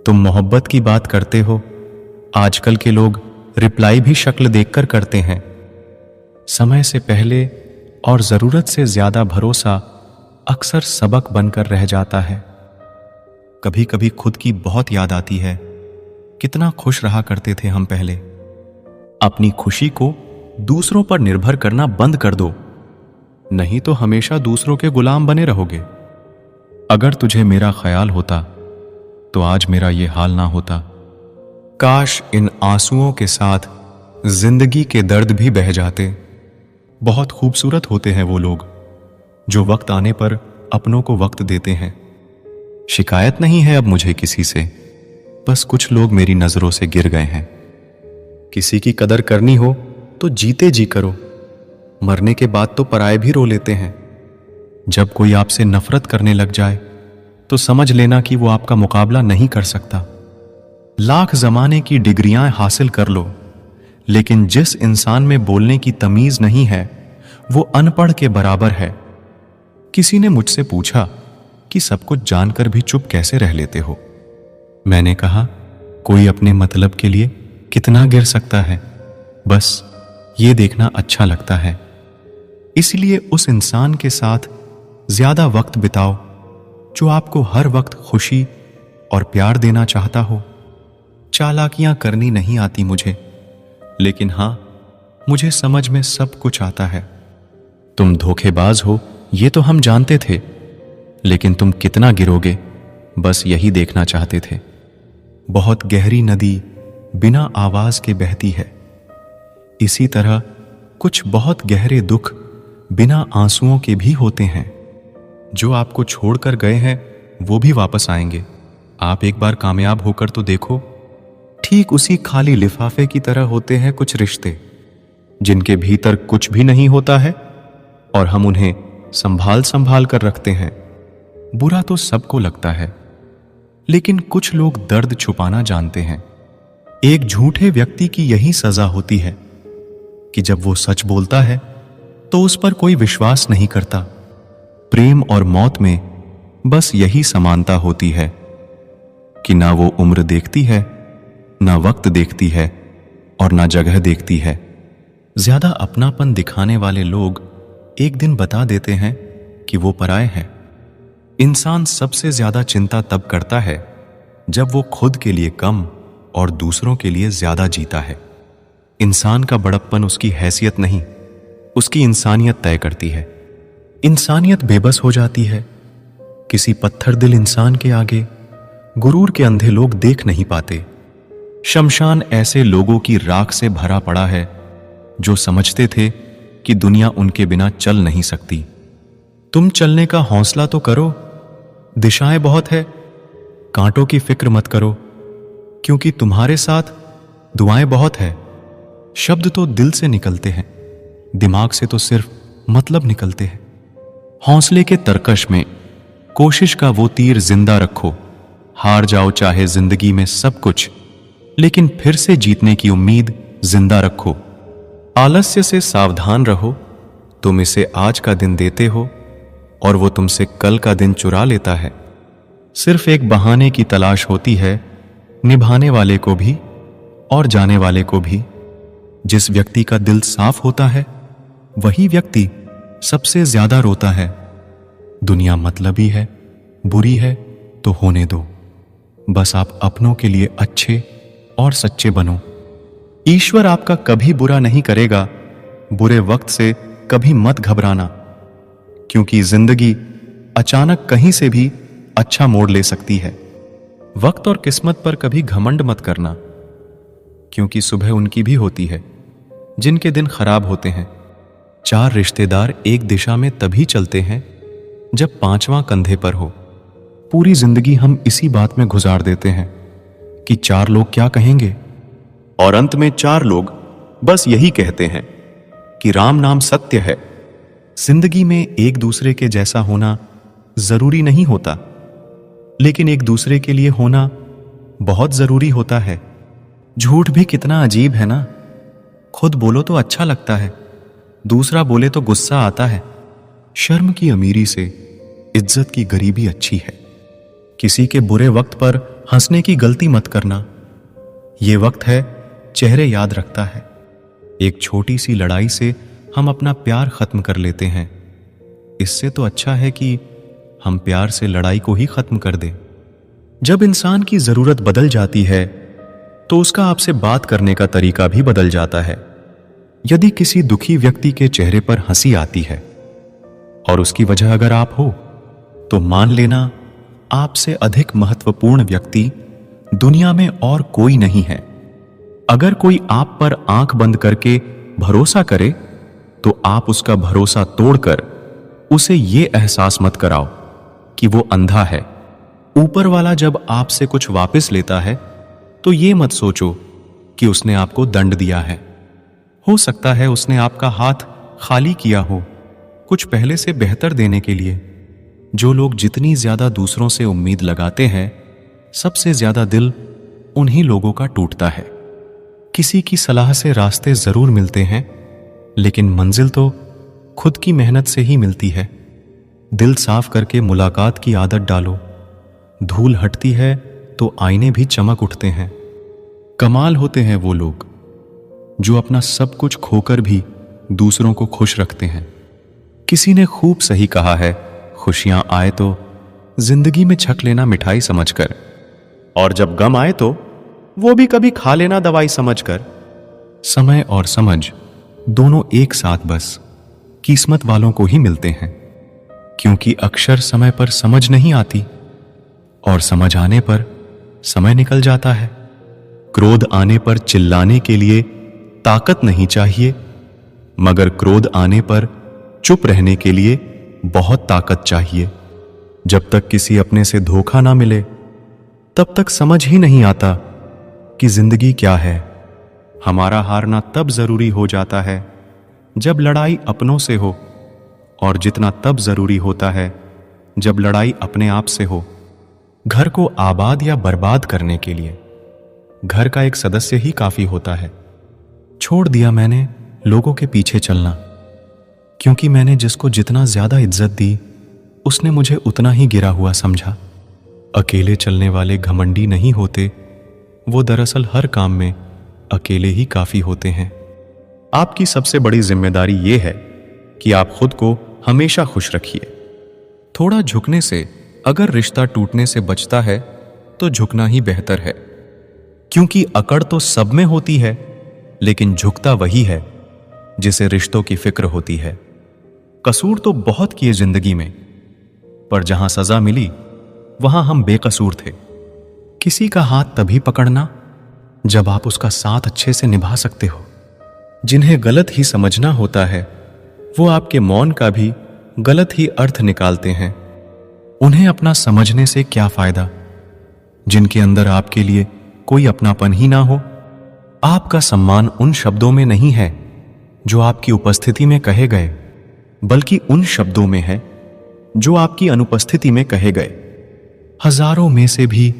तुम मोहब्बत की बात करते हो, आजकल के लोग रिप्लाई भी शक्ल देखकर करते हैं। समय से पहले और जरूरत से ज्यादा भरोसा अक्सर सबक बनकर रह जाता है। कभी कभी खुद की बहुत याद आती है, कितना खुश रहा करते थे हम पहले। अपनी खुशी को दूसरों पर निर्भर करना बंद कर दो, नहीं तो हमेशा दूसरों के गुलाम बने रहोगे। अगर तुझे मेरा ख्याल होता तो आज मेरा ये हाल ना होता। काश इन आंसुओं के साथ जिंदगी के दर्द भी बह जाते। बहुत खूबसूरत होते हैं वो लोग जो वक्त आने पर अपनों को वक्त देते हैं। शिकायत नहीं है अब मुझे किसी से, बस कुछ लोग मेरी नजरों से गिर गए हैं। किसी की कदर करनी हो तो जीते जी करो, मरने के बाद तो पराये भी रो लेते हैं। जब कोई आपसे नफरत करने लग जाए तो समझ लेना कि वो आपका मुकाबला नहीं कर सकता। लाख जमाने की डिग्रियां हासिल कर लो, लेकिन जिस इंसान में बोलने की तमीज नहीं है वो अनपढ़ के बराबर है। किसी ने मुझसे पूछा कि सब कुछ जानकर भी चुप कैसे रह लेते हो। मैंने कहा, कोई अपने मतलब के लिए कितना गिर सकता है, बस ये देखना अच्छा लगता है। इसलिए उस इंसान के साथ ज्यादा वक्त बिताओ जो आपको हर वक्त खुशी और प्यार देना चाहता हो। चालाकियां करनी नहीं आती मुझे, लेकिन हां, मुझे समझ में सब कुछ आता है। तुम धोखेबाज हो ये तो हम जानते थे, लेकिन तुम कितना गिरोगे बस यही देखना चाहते थे। बहुत गहरी नदी बिना आवाज के बहती है, इसी तरह कुछ बहुत गहरे दुख बिना आंसुओं के भी होते हैं। जो आपको छोड़कर गए हैं वो भी वापस आएंगे। आप एक बार कामयाब होकर तो देखो। ठीक उसी खाली लिफाफे की तरह होते हैं कुछ रिश्ते, जिनके भीतर कुछ भी नहीं होता है और हम उन्हें संभाल संभाल कर रखते हैं। बुरा तो सबको लगता है, लेकिन कुछ लोग दर्द छुपाना जानते हैं। एक झूठे व्यक्ति की यही सजा होती है कि जब वो सच बोलता है तो उस पर कोई विश्वास नहीं करता। प्रेम और मौत में बस यही समानता होती है कि ना वो उम्र देखती है, ना वक्त देखती है और ना जगह देखती है। ज्यादा अपनापन दिखाने वाले लोग एक दिन बता देते हैं कि वो पराये हैं। इंसान सबसे ज्यादा चिंता तब करता है जब वो खुद के लिए कम और दूसरों के लिए ज्यादा जीता है। इंसान का बड़प्पन उसकी हैसियत नहीं, उसकी इंसानियत तय करती है। इंसानियत बेबस हो जाती है। किसी पत्थर दिल इंसान के आगे गुरूर के अंधे लोग देख नहीं पाते। शमशान ऐसे लोगों की राख से भरा पड़ा है जो समझते थे कि दुनिया उनके बिना चल नहीं सकती। तुम चलने का हौसला तो करो, दिशाएं बहुत है। कांटों की फिक्र मत करो, क्योंकि तुम्हारे साथ दुआएं बहुत है। शब्द तो दिल से निकलते हैं, दिमाग से तो सिर्फ मतलब निकलते हैं। हौसले के तरकश में कोशिश का वो तीर जिंदा रखो। हार जाओ चाहे जिंदगी में सब कुछ, लेकिन फिर से जीतने की उम्मीद जिंदा रखो। आलस्य से सावधान रहो। तुम इसे आज का दिन देते हो और वो तुमसे कल का दिन चुरा लेता है। सिर्फ एक बहाने की तलाश होती है, निभाने वाले को भी और जाने वाले को भी। जिस व्यक्ति का दिल साफ होता है वही व्यक्ति सबसे ज्यादा रोता है। दुनिया मतलबी है, बुरी है तो होने दो। बस आप अपनों के लिए अच्छे और सच्चे बनो। ईश्वर आपका कभी बुरा नहीं करेगा। बुरे वक्त से कभी मत घबराना, क्योंकि जिंदगी अचानक कहीं से भी अच्छा मोड़ ले सकती है। वक्त और किस्मत पर कभी घमंड मत करना, क्योंकि सुबह उनकी भी होती है जिनके दिन खराब होते हैं। 4 रिश्तेदार एक दिशा में तभी चलते हैं जब 5वां कंधे पर हो। पूरी जिंदगी हम इसी बात में गुजार देते हैं कि 4 लोग क्या कहेंगे, और अंत में 4 लोग बस यही कहते हैं कि राम नाम सत्य है। जिंदगी में एक दूसरे के जैसा होना जरूरी नहीं होता, लेकिन एक दूसरे के लिए होना बहुत जरूरी होता है। झूठ भी कितना अजीब है ना। खुद बोलो तो अच्छा लगता है, दूसरा बोले तो गुस्सा आता है। शर्म की अमीरी से इज्जत की गरीबी अच्छी है। किसी के बुरे वक्त पर हंसने की गलती मत करना। ये वक्त है चेहरे याद रखता है। एक छोटी सी लड़ाई से हम अपना प्यार खत्म कर लेते हैं। इससे तो अच्छा है कि हम प्यार से लड़ाई को ही खत्म कर दें। जब इंसान की जरूरत बदल जाती है तो उसका आपसे बात करने का तरीका भी बदल जाता है। यदि किसी दुखी व्यक्ति के चेहरे पर हंसी आती है और उसकी वजह अगर आप हो, तो मान लेना आपसे अधिक महत्वपूर्ण व्यक्ति दुनिया में और कोई नहीं है। अगर कोई आप पर आंख बंद करके भरोसा करे तो आप उसका भरोसा तोड़कर उसे यह एहसास मत कराओ कि वो अंधा है। ऊपर वाला जब आपसे कुछ वापस लेता है तो ये मत सोचो कि उसने आपको दंड दिया है। हो सकता है उसने आपका हाथ खाली किया हो, कुछ पहले से बेहतर देने के लिए। जो लोग जितनी ज्यादा दूसरों से उम्मीद लगाते हैं, सबसे ज्यादा दिल उन्हीं लोगों का टूटता है। किसी की सलाह से रास्ते जरूर मिलते हैं, लेकिन मंजिल तो खुद की मेहनत से ही मिलती है। दिल साफ करके मुलाकात की आदत डालो। धूल हटती है तो आईने भी चमक उठते हैं। कमाल होते हैं वो लोग जो अपना सब कुछ खोकर भी दूसरों को खुश रखते हैं। किसी ने खूब सही कहा है, खुशियां आए तो जिंदगी में छक लेना मिठाई समझकर, और जब गम आए तो वो भी कभी खा लेना दवाई समझकर। समय और समझ दोनों एक साथ बस किस्मत वालों को ही मिलते हैं, क्योंकि अक्सर समय पर समझ नहीं आती और समझ आने पर समय निकल जाता है। क्रोध आने पर चिल्लाने के लिए ताकत नहीं चाहिए, मगर क्रोध आने पर चुप रहने के लिए बहुत ताकत चाहिए। जब तक किसी अपने से धोखा ना मिले, तब तक समझ ही नहीं आता कि जिंदगी क्या है। हमारा हारना तब जरूरी हो जाता है जब लड़ाई अपनों से हो, और जितना तब जरूरी होता है जब लड़ाई अपने आप से हो। घर को आबाद या बर्बाद करने के लिए घर का एक सदस्य ही काफी होता है। छोड़ दिया मैंने लोगों के पीछे चलना, क्योंकि मैंने जिसको जितना ज्यादा इज्जत दी उसने मुझे उतना ही गिरा हुआ समझा। अकेले चलने वाले घमंडी नहीं होते, वो दरअसल हर काम में अकेले ही काफी होते हैं। आपकी सबसे बड़ी जिम्मेदारी ये है कि आप खुद को हमेशा खुश रखिए। थोड़ा झुकने से अगर रिश्ता टूटने से बचता है तो झुकना ही बेहतर है, क्योंकि अकड़ तो सब में होती है, लेकिन झुकता वही है जिसे रिश्तों की फिक्र होती है। कसूर तो बहुत किए जिंदगी में, पर जहां सजा मिली वहां हम बेकसूर थे। किसी का हाथ तभी पकड़ना जब आप उसका साथ अच्छे से निभा सकते हो। जिन्हें गलत ही समझना होता है वो आपके मौन का भी गलत ही अर्थ निकालते हैं। उन्हें अपना समझने से क्या फायदा जिनके अंदर आपके लिए कोई अपनापन ही ना हो। आपका सम्मान उन शब्दों में नहीं है जो आपकी उपस्थिति में कहे गए, बल्कि उन शब्दों में है जो आपकी अनुपस्थिति में कहे गए। हजारों में से भी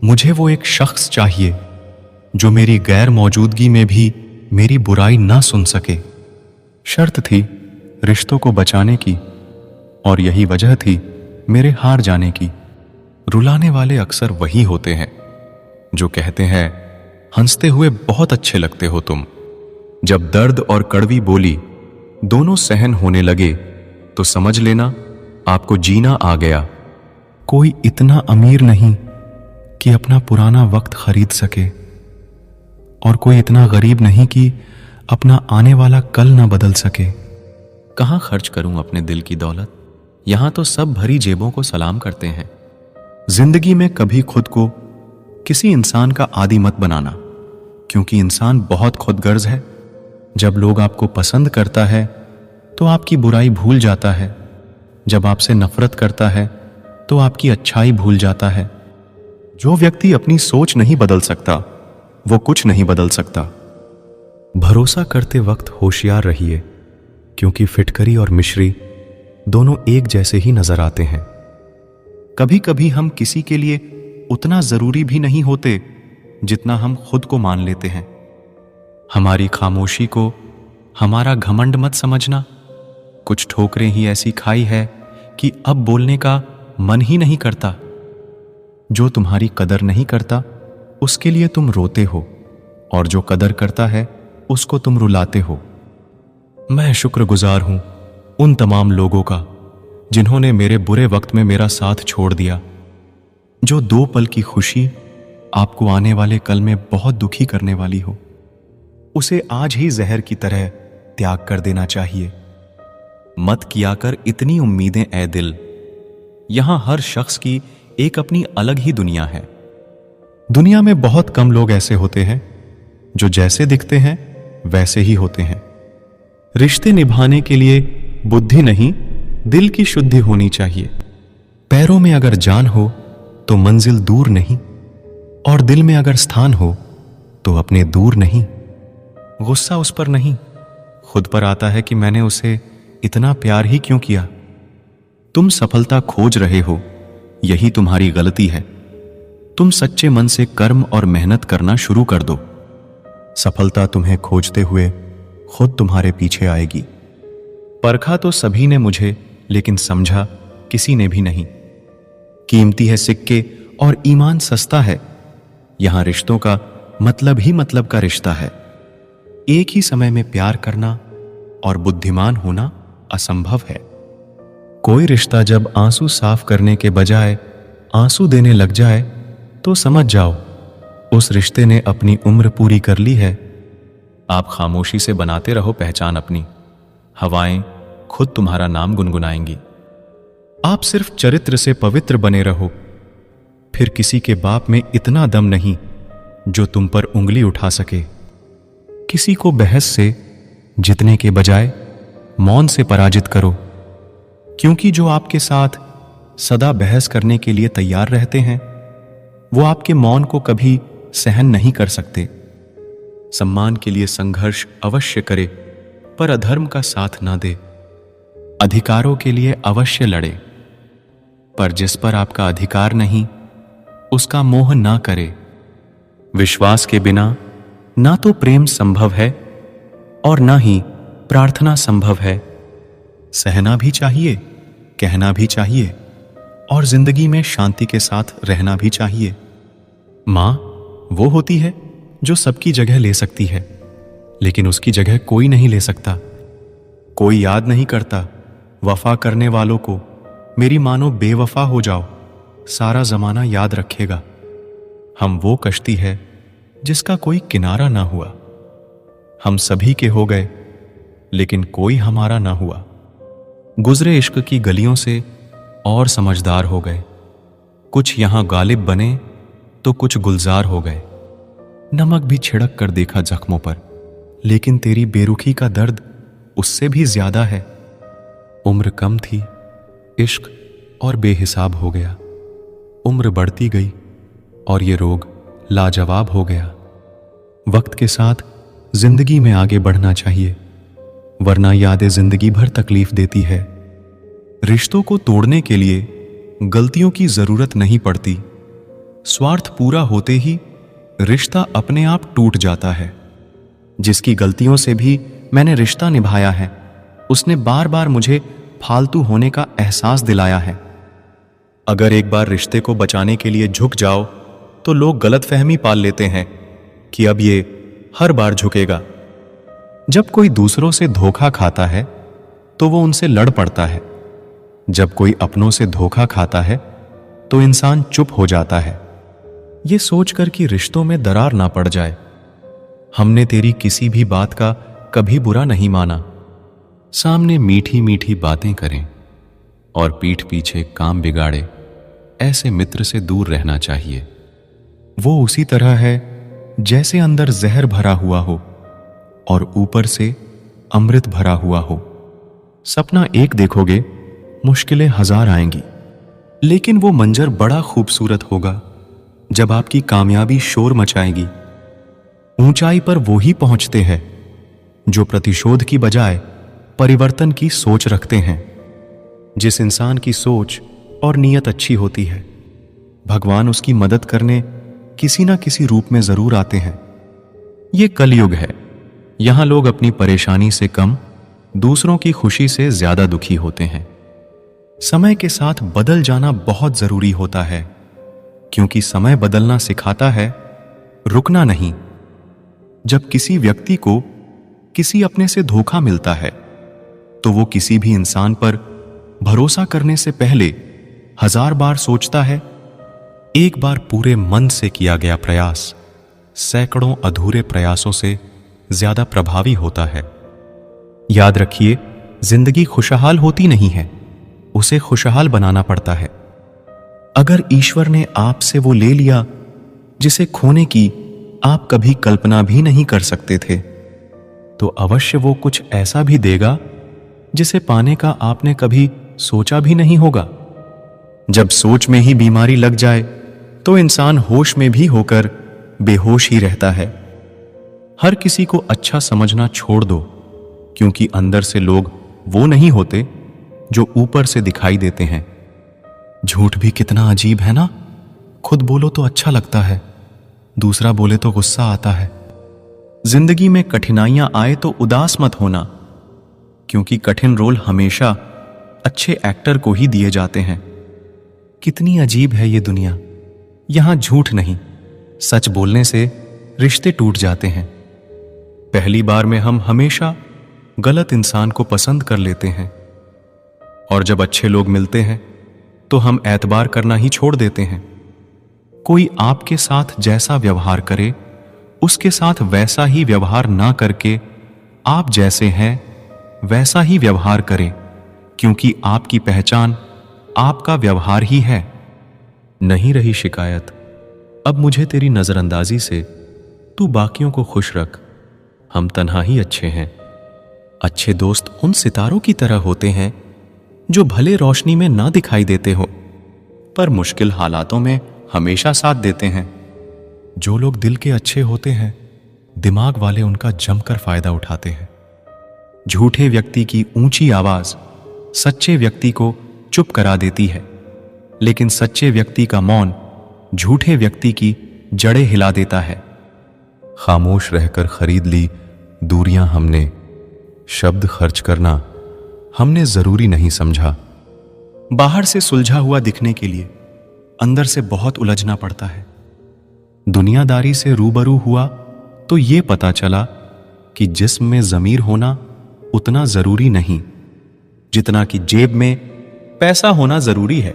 मुझे वो एक शख्स चाहिए जो मेरी गैर मौजूदगी में भी मेरी बुराई ना सुन सके। शर्त थी रिश्तों को बचाने की, और यही वजह थी मेरे हार जाने की। रुलाने वाले अक्सर वही होते हैं जो कहते हैं, हंसते हुए बहुत अच्छे लगते हो तुम। जब दर्द और कड़वी बोली दोनों सहन होने लगे तो समझ लेना आपको जीना आ गया। कोई इतना अमीर नहीं कि अपना पुराना वक्त खरीद सके, और कोई इतना गरीब नहीं कि अपना आने वाला कल ना बदल सके। कहां खर्च करूं अपने दिल की दौलत, यहां तो सब भरी जेबों को सलाम करते हैं। जिंदगी में कभी खुद को किसी इंसान का आदी मत बनाना, क्योंकि इंसान बहुत खुदगर्ज है। जब लोग आपको पसंद करता है तो आपकी बुराई भूल जाता है, जब आपसे नफरत करता है तो आपकी अच्छाई भूल जाता है। जो व्यक्ति अपनी सोच नहीं बदल सकता वो कुछ नहीं बदल सकता। भरोसा करते वक्त होशियार रहिए, क्योंकि फिटकरी और मिश्री दोनों एक जैसे ही नजर आते हैं। कभी कभी हम किसी के लिए उतना जरूरी भी नहीं होते जितना हम खुद को मान लेते हैं। हमारी खामोशी को हमारा घमंड मत समझना। कुछ ठोकरें ही ऐसी खाई है कि अब बोलने का मन ही नहीं करता। जो तुम्हारी कदर नहीं करता उसके लिए तुम रोते हो, और जो कदर करता है उसको तुम रुलाते हो। मैं शुक्रगुजार हूं उन तमाम लोगों का जिन्होंने मेरे बुरे वक्त में मेरा साथ छोड़ दिया। जो 2 पल की खुशी आपको आने वाले कल में बहुत दुखी करने वाली हो, उसे आज ही जहर की तरह त्याग कर देना चाहिए। मत किया कर इतनी उम्मीदें ए दिल, यहां हर शख्स की एक अपनी अलग ही दुनिया है। दुनिया में बहुत कम लोग ऐसे होते हैं जो जैसे दिखते हैं वैसे ही होते हैं। रिश्ते निभाने के लिए बुद्धि नहीं, दिल की शुद्धि होनी चाहिए। पैरों में अगर जान हो तो मंजिल दूर नहीं, और दिल में अगर स्थान हो तो अपने दूर नहीं। गुस्सा उस पर नहीं, खुद पर आता है कि मैंने उसे इतना प्यार ही क्यों किया। तुम सफलता खोज रहे हो, यही तुम्हारी गलती है। तुम सच्चे मन से कर्म और मेहनत करना शुरू कर दो। सफलता तुम्हें खोजते हुए खुद तुम्हारे पीछे आएगी। परखा तो सभी ने मुझे, लेकिन समझा किसी ने भी नहीं। कीमती है सिक्के और ईमान सस्ता है। यहां रिश्तों का मतलब ही मतलब का रिश्ता है। एक ही समय में प्यार करना और बुद्धिमान होना असंभव है। कोई रिश्ता जब आंसू साफ करने के बजाय आंसू देने लग जाए तो समझ जाओ उस रिश्ते ने अपनी उम्र पूरी कर ली है। आप खामोशी से बनाते रहो पहचान अपनी, हवाएं खुद तुम्हारा नाम गुनगुनाएंगी। आप सिर्फ चरित्र से पवित्र बने रहो, फिर किसी के बाप में इतना दम नहीं जो तुम पर उंगली उठा सके। किसी को बहस से जितने के बजाय मौन से पराजित करो, क्योंकि जो आपके साथ सदा बहस करने के लिए तैयार रहते हैं वो आपके मौन को कभी सहन नहीं कर सकते। सम्मान के लिए संघर्ष अवश्य करे, पर अधर्म का साथ ना दे। अधिकारों के लिए अवश्य लड़े, पर जिस पर आपका अधिकार नहीं उसका मोह ना करे। विश्वास के बिना ना तो प्रेम संभव है और ना ही प्रार्थना संभव है। सहना भी चाहिए, कहना भी चाहिए, और जिंदगी में शांति के साथ रहना भी चाहिए। मां वो होती है जो सबकी जगह ले सकती है, लेकिन उसकी जगह कोई नहीं ले सकता। कोई याद नहीं करता वफा करने वालों को। मेरी मानो बेवफा हो जाओ, सारा जमाना याद रखेगा। हम वो कश्ती है जिसका कोई किनारा ना हुआ। हम सभी के हो गए, लेकिन कोई हमारा ना हुआ। गुजरे इश्क की गलियों से और समझदार हो गए। कुछ यहां गालिब बने तो कुछ गुलजार हो गए। नमक भी छिड़क कर देखा जख्मों पर, लेकिन तेरी बेरुखी का दर्द उससे भी ज्यादा है। उम्र कम थी, इश्क और बेहिसाब हो गया। उम्र बढ़ती गई और ये रोग लाजवाब हो गया। वक्त के साथ जिंदगी में आगे बढ़ना चाहिए, वरना यादें जिंदगी भर तकलीफ देती है। रिश्तों को तोड़ने के लिए गलतियों की जरूरत नहीं पड़ती। स्वार्थ पूरा होते ही रिश्ता अपने आप टूट जाता है। जिसकी गलतियों से भी मैंने रिश्ता निभाया है, उसने बार बार मुझे फालतू होने का एहसास दिलाया है। अगर एक बार रिश्ते को बचाने के लिए झुक जाओ तो लोग गलतफहमी पाल लेते हैं कि अब ये हर बार झुकेगा। जब कोई दूसरों से धोखा खाता है तो वो उनसे लड़ पड़ता है। जब कोई अपनों से धोखा खाता है तो इंसान चुप हो जाता है, ये सोचकर कि रिश्तों में दरार ना पड़ जाए। हमने तेरी किसी भी बात का कभी बुरा नहीं माना। सामने मीठी मीठी बातें करें और पीठ पीछे काम बिगाड़े, ऐसे मित्र से दूर रहना चाहिए। वो उसी तरह है जैसे अंदर जहर भरा हुआ हो और ऊपर से अमृत भरा हुआ हो। सपना एक देखोगे, मुश्किलें 1000 आएंगी, लेकिन वो मंजर बड़ा खूबसूरत होगा जब आपकी कामयाबी शोर मचाएगी। ऊंचाई पर वो ही पहुंचते हैं जो प्रतिशोध की बजाय परिवर्तन की सोच रखते हैं। जिस इंसान की सोच और नीयत अच्छी होती है, भगवान उसकी मदद करने किसी ना किसी रूप में जरूर आते हैं। ये कलयुग है, यहां लोग अपनी परेशानी से कम दूसरों की खुशी से ज्यादा दुखी होते हैं। समय के साथ बदल जाना बहुत जरूरी होता है। क्योंकि समय बदलना सिखाता है, रुकना नहीं। जब किसी व्यक्ति को किसी अपने से धोखा मिलता है तो वो किसी भी इंसान पर भरोसा करने से पहले 1000 बार सोचता है। एक बार पूरे मन से किया गया प्रयास सैकड़ों अधूरे प्रयासों से ज्यादा प्रभावी होता है। याद रखिए, जिंदगी खुशहाल होती नहीं है, उसे खुशहाल बनाना पड़ता है। अगर ईश्वर ने आपसे वो ले लिया जिसे खोने की आप कभी कल्पना भी नहीं कर सकते थे, तो अवश्य वो कुछ ऐसा भी देगा जिसे पाने का आपने कभी सोचा भी नहीं होगा। जब सोच में ही बीमारी लग जाए तो इंसान होश में भी होकर बेहोश ही रहता है। हर किसी को अच्छा समझना छोड़ दो, क्योंकि अंदर से लोग वो नहीं होते जो ऊपर से दिखाई देते हैं। झूठ भी कितना अजीब है ना। खुद बोलो तो अच्छा लगता है, दूसरा बोले तो गुस्सा आता है। जिंदगी में कठिनाइयां आए तो उदास मत होना, क्योंकि कठिन रोल हमेशा अच्छे एक्टर को ही दिए जाते हैं। कितनी अजीब है ये दुनिया। यहां झूठ नहीं, सच बोलने से रिश्ते टूट जाते हैं। पहली बार में हम हमेशा गलत इंसान को पसंद कर लेते हैं, और जब अच्छे लोग मिलते हैं तो हम एतबार करना ही छोड़ देते हैं। कोई आपके साथ जैसा व्यवहार करे, उसके साथ वैसा ही व्यवहार ना करके आप जैसे हैं वैसा ही व्यवहार करें, क्योंकि आपकी पहचान आपका व्यवहार ही है। नहीं रही शिकायत अब मुझे तेरी नजरअंदाजी से, तू बाकियों को खुश रख। हम तन्हा ही अच्छे हैं। अच्छे दोस्त उन सितारों की तरह होते हैं जो भले रोशनी में ना दिखाई देते हो, पर मुश्किल हालातों में हमेशा साथ देते हैं। जो लोग दिल के अच्छे होते हैं, दिमाग वाले उनका जमकर फायदा उठाते हैं। झूठे व्यक्ति की ऊंची आवाज सच्चे व्यक्ति को चुप करा देती है, लेकिन सच्चे व्यक्ति का मौन झूठे व्यक्ति की जड़ें हिला देता है। खामोश रहकर खरीद ली दूरियां हमने, शब्द खर्च करना हमने जरूरी नहीं समझा। बाहर से सुलझा हुआ दिखने के लिए अंदर से बहुत उलझना पड़ता है। दुनियादारी से रूबरू हुआ तो ये पता चला कि जिस्म में ज़मीर होना उतना जरूरी नहीं जितना कि जेब में पैसा होना जरूरी है।